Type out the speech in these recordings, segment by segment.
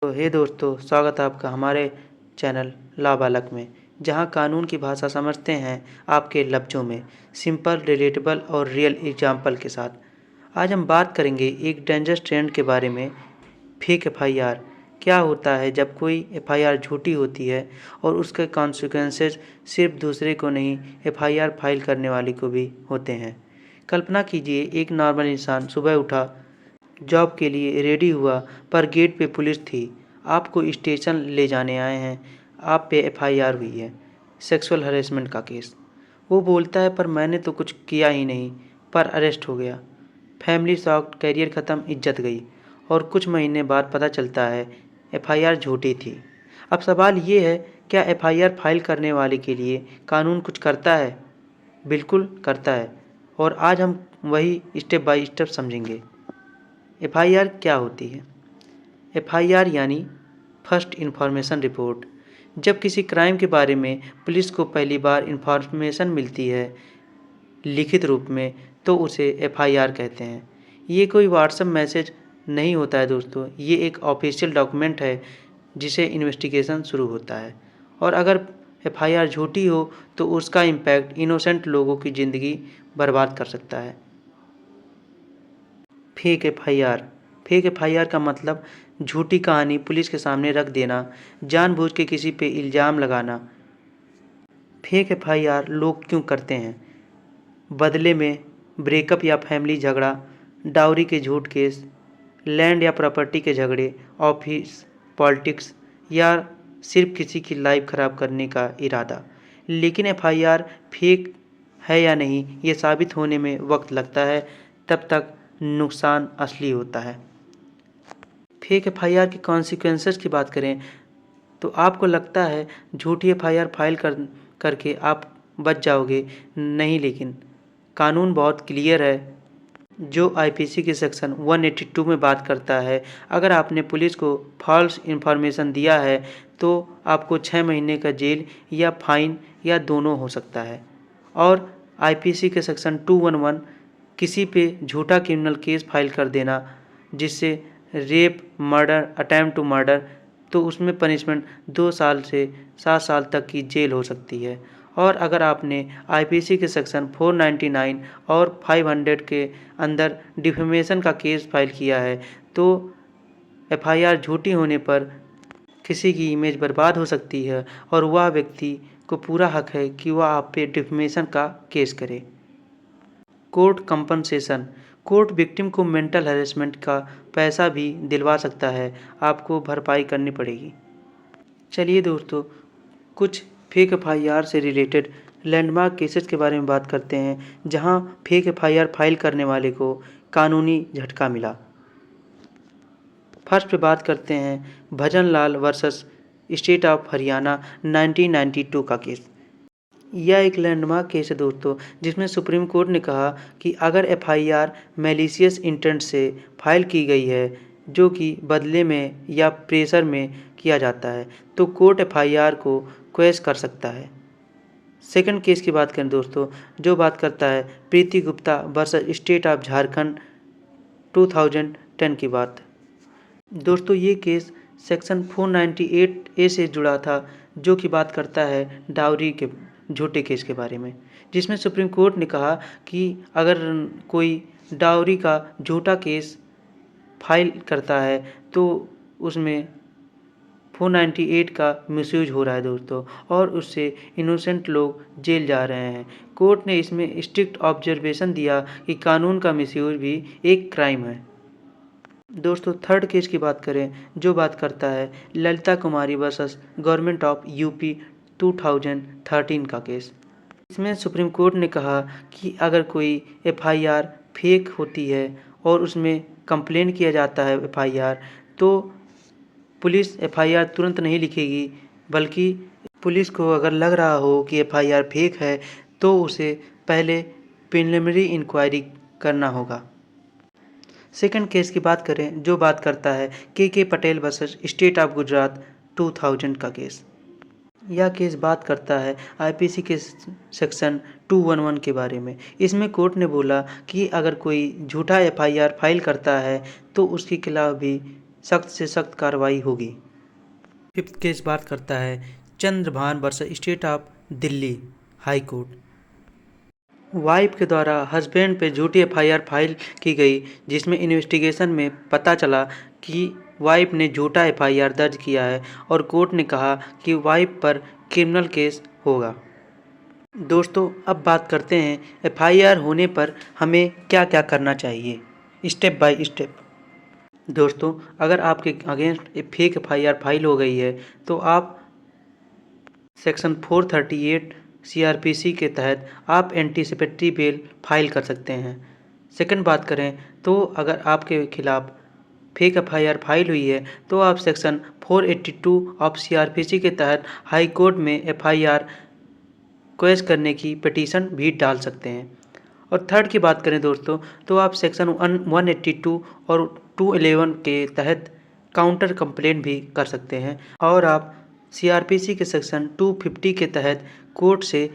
तो हे दोस्तों, स्वागत है आपका हमारे चैनल लॉ बालक में, जहां कानून की भाषा समझते हैं आपके लफ्ज़ों में, सिंपल, रिलेटेबल और रियल एग्जाम्पल के साथ। आज हम बात करेंगे एक डेंजरस ट्रेंड के बारे में, फेक एफआईआर। क्या होता है जब कोई एफआईआर झूठी होती है और उसके कॉन्सिक्वेंसेस सिर्फ दूसरे को नहीं, एफआईआर फाइल करने वाले को भी होते हैं। कल्पना कीजिए, एक नॉर्मल इंसान सुबह उठा, जॉब के लिए रेडी हुआ, पर गेट पे पुलिस थी। आपको स्टेशन ले जाने आए हैं, आप पे एफआईआर हुई है, सेक्सुअल हरेसमेंट का केस। वो बोलता है पर मैंने तो कुछ किया ही नहीं, पर अरेस्ट हो गया। फैमिली शॉक्ड, कैरियर ख़त्म, इज्जत गई। और कुछ महीने बाद पता चलता है एफआईआर झूठी थी। अब सवाल ये है, क्या एफआईआर फाइल करने वाले के लिए कानून कुछ करता है? बिल्कुल करता है, और आज हम वही स्टेप बाय स्टेप समझेंगे। एफआईआर क्या होती है? एफआईआर यानी फर्स्ट इन्फॉर्मेशन रिपोर्ट। जब किसी क्राइम के बारे में पुलिस को पहली बार इन्फॉर्मेशन मिलती है लिखित रूप में, तो उसे एफआईआर कहते हैं। ये कोई व्हाट्सएप मैसेज नहीं होता है दोस्तों, ये एक ऑफिशियल डॉक्यूमेंट है जिसे इन्वेस्टिगेशन शुरू होता है। और अगर एफआईआर झूठी हो तो उसका इम्पैक्ट इनोसेंट लोगों की ज़िंदगी बर्बाद कर सकता है। Fake FIR. फेक एफआईआर का मतलब झूठी कहानी पुलिस के सामने रख देना, जानबूझ के किसी पे इल्ज़ाम लगाना। फेक एफआईआर लोग क्यों करते हैं? बदले में ब्रेकअप या फैमिली झगड़ा, डाउरी के झूठ केस, लैंड या प्रॉपर्टी के झगड़े, ऑफिस पॉलिटिक्स, या सिर्फ किसी की लाइफ ख़राब करने का इरादा। लेकिन एफआईआर फेक है या नहीं, ये साबित होने में वक्त लगता है, तब तक नुकसान असली होता है। फेक एफआईआर के कॉन्सिक्वेंसेस की बात करें तो आपको लगता है झूठी एफआईआर फाइल करके आप बच जाओगे? नहीं, लेकिन कानून बहुत क्लियर है, जो आईपीसी के सेक्शन 182 में बात करता है। अगर आपने पुलिस को फॉल्स इन्फॉर्मेशन दिया है तो आपको 6 महीने का जेल या फाइन या दोनों हो सकता है। और आईपीसी के सेक्शन 211, किसी पे झूठा क्रिमिनल केस फाइल कर देना, जिससे rape, murder, attempt to murder, तो उसमें पनिशमेंट 2 साल से 7 साल तक की जेल हो सकती है। और अगर आपने आईपीसी के सेक्शन 499 और 500 के अंदर डिफेमेशन का केस फाइल किया है तो एफआईआर झूठी होने पर किसी की इमेज बर्बाद हो सकती है, और वह व्यक्ति को पूरा हक है कि वह आप पे डिफेमेशन का केस करे। Court compensation. कोर्ट विक्टिम को मेंटल हैरेसमेंट का पैसा भी दिलवा सकता है, आपको भरपाई करनी पड़ेगी। चलिए दोस्तों, कुछ फेक एफआईआर से रिलेटेड लैंडमार्क केसेस के बारे में बात करते हैं, जहां फेक एफआईआर फाइल करने वाले को कानूनी झटका मिला। फर्स्ट पे बात करते हैं भजन लाल वर्सेस स्टेट ऑफ हरियाणा 1992 का केस। यह एक लैंडमार्क केस है दोस्तों, जिसमें सुप्रीम कोर्ट ने कहा कि अगर एफआईआर मैलिशियस इंटेंट से फाइल की गई है, जो कि बदले में या प्रेशर में किया जाता है, तो कोर्ट एफआईआर को क्वेश कर सकता है। सेकंड केस की बात करें दोस्तों, जो बात करता है Preeti Gupta versus state of Jharkhand 2010 की बात। दोस्तों, ये केस सेक्शन 498 ए से जुड़ा था, जो कि बात करता है डाउरी के झूठे केस के बारे में, जिसमें सुप्रीम कोर्ट ने कहा कि अगर कोई डाउरी का झूठा केस फाइल करता है तो उसमें 498 का मिसयूज हो रहा है दोस्तों, और उससे इनोसेंट लोग जेल जा रहे हैं। कोर्ट ने इसमें स्ट्रिक्ट ऑब्जर्वेशन दिया कि कानून का मिसयूज भी एक क्राइम है। दोस्तों, थर्ड केस की बात करें, जो बात करता है ललिता कुमारी वर्सेस गवर्नमेंट ऑफ यूपी 2013 का केस। इसमें सुप्रीम कोर्ट ने कहा कि अगर कोई एफआईआर फेक होती है और उसमें कंप्लेन किया जाता है एफआईआर, तो पुलिस एफआईआर तुरंत नहीं लिखेगी, बल्कि पुलिस को अगर लग रहा हो कि एफआईआर फेक है तो उसे पहले प्रिलिमिनरी इंक्वायरी करना होगा। सेकंड केस की बात करें, जो बात करता है के Patel versus state of Gujarat 2000 का केस। यह केस बात करता है आईपीसी के सेक्शन 211 के बारे में। इसमें कोर्ट ने बोला कि अगर कोई झूठा एफआईआर फाइल करता है तो उसके खिलाफ भी सख्त से सख्त कार्रवाई होगी। 5th केस बात करता है Chandrabhan versus state of Delhi high court. Wife के द्वारा हस्बैंड पे झूठी एफआईआर फाइल की गई, जिसमें इन्वेस्टिगेशन में पता चला कि वाइफ ने झूठा एफआईआर दर्ज किया है और कोर्ट ने कहा कि वाइफ पर क्रिमिनल केस होगा। दोस्तों, अब बात करते हैं एफआईआर होने पर हमें क्या क्या करना चाहिए, स्टेप बाय स्टेप। दोस्तों, अगर आपके अगेंस्ट फेक एफआईआर फाइल हो गई है तो आप सेक्शन 438 सीआरपीसी के तहत आप एंटीसिपेटरी बेल फाइल कर सकते हैं। सेकंड बात करें तो अगर आपके खिलाफ फेक एफआईआर फाइल हुई है तो आप सेक्शन 482 ऑफ सीआरपीसी के तहत हाई कोर्ट में एफआईआर क्वेश करने की पिटीशन भी डाल सकते हैं। और थर्ड की बात करें दोस्तों तो आप सेक्शन 182 और 211 के तहत काउंटर कंप्लेंट भी कर सकते हैं और आप सीआरपीसी के सेक्शन 250 के तहत कोर्ट से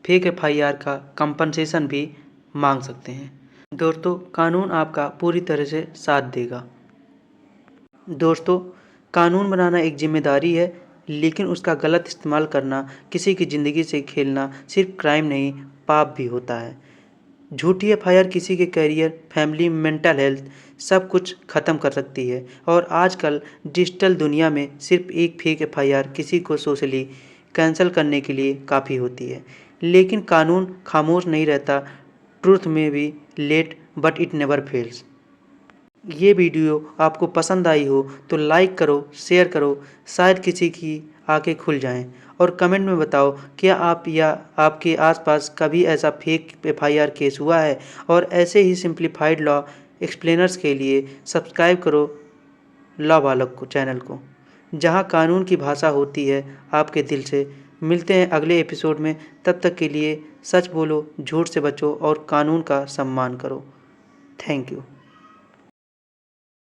फेक एफआईआर का कंपनसेशन भी मांग सकते हैं। दोस्तों, कानून आपका पूरी तरह से साथ देगा। दोस्तों, कानून बनाना एक जिम्मेदारी है, लेकिन उसका गलत इस्तेमाल करना, किसी की ज़िंदगी से खेलना सिर्फ क्राइम नहीं, पाप भी होता है। झूठी एफआईआर किसी के करियर, फैमिली, मेंटल हेल्थ सब कुछ ख़त्म कर सकती है और आजकल डिजिटल दुनिया में सिर्फ एक फेक एफआईआर किसी को सोशली कैंसिल करने के लिए काफ़ी होती है। लेकिन कानून खामोश नहीं रहता। ट्रूथ में भी late but it never fails. ये वीडियो आपको पसंद आई हो तो लाइक करो, शेयर करो, शायद किसी की आंखें खुल जाएं। और कमेंट में बताओ क्या आप या आपके आसपास कभी ऐसा फेक एफआईआर केस हुआ है। और ऐसे ही सिंप्लीफाइड लॉ एक्सप्लेनर्स के लिए सब्सक्राइब करो लॉ बालक को चैनल को, जहां कानून की भाषा होती है आपके दिल से। मिलते हैं अगले एपिसोड में, तब तक के लिए सच बोलो, झूठ से बचो और कानून का सम्मान करो। Thank you.